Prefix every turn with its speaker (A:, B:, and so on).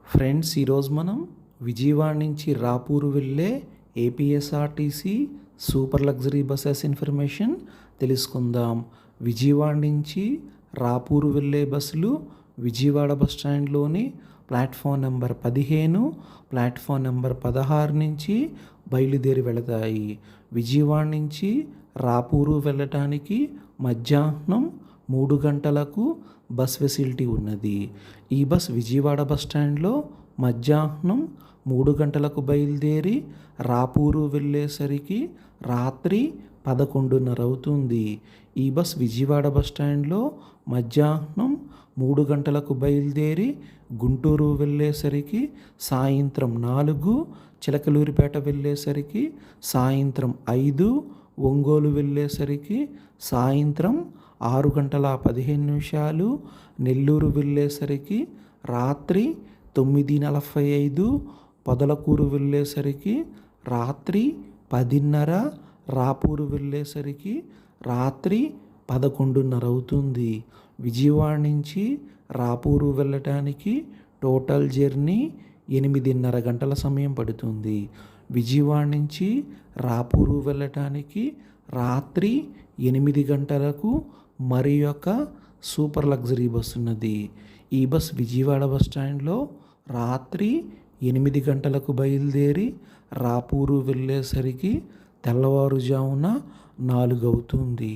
A: Friends, ఈరోజు మనం విజయవాడ నుంచి రాపూరు వెళ్ళే APSRTC super luxury buses information తెలుసుకుందాం. విజయవాడ నుంచి రాపూరు వెళ్ళే బస్సులు విజయవాడ బస్ స్టాండ్లోని ప్లాట్ఫామ్ నెంబర్ 15, ప్లాట్ఫామ్ నెంబర్ 16 నుంచి బయలుదేరి వెళతాయి. విజయవాడ నుంచి రాపూరు వెళ్ళటానికి మధ్యాహ్నం 3 గంటలకు బస్ ఫెసిలిటీ ఉన్నది. ఈ బస్ విజయవాడ బస్ స్టాండ్లో మధ్యాహ్నం 3 గంటలకు బయలుదేరి రాపూరు వెళ్ళేసరికి రాత్రి 11:30 అవుతుంది. ఈ బస్ విజయవాడ బస్ స్టాండ్లో మధ్యాహ్నం 3 గంటలకు బయలుదేరి గుంటూరు వెళ్ళేసరికి సాయంత్రం 4, చిలకలూరిపేట వెళ్ళేసరికి సాయంత్రం 5, ఒంగోలు వెళ్ళేసరికి సాయంత్రం 6:15, నెల్లూరు వెళ్ళేసరికి రాత్రి 9:45, పొదలకూరు వెళ్ళేసరికి రాత్రి 10:30, రాపూరు వెళ్ళేసరికి రాత్రి 11:30 అవుతుంది. విజయవాడ నుంచి రాపూరు వెళ్ళటానికి టోటల్ జర్నీ 8:30 గంటల సమయం పడుతుంది. విజయవాడ నుంచి రాపూరు వెళ్ళటానికి రాత్రి 8 గంటలకు మరి ఒక సూపర్ లగ్జరీ బస్ ఉన్నది. ఈ బస్ విజయవాడ బస్ స్టాండ్లో రాత్రి 8 గంటలకు బయలుదేరి రాపూరు వెళ్ళేసరికి తెల్లవారుజామున 4 అవుతుంది.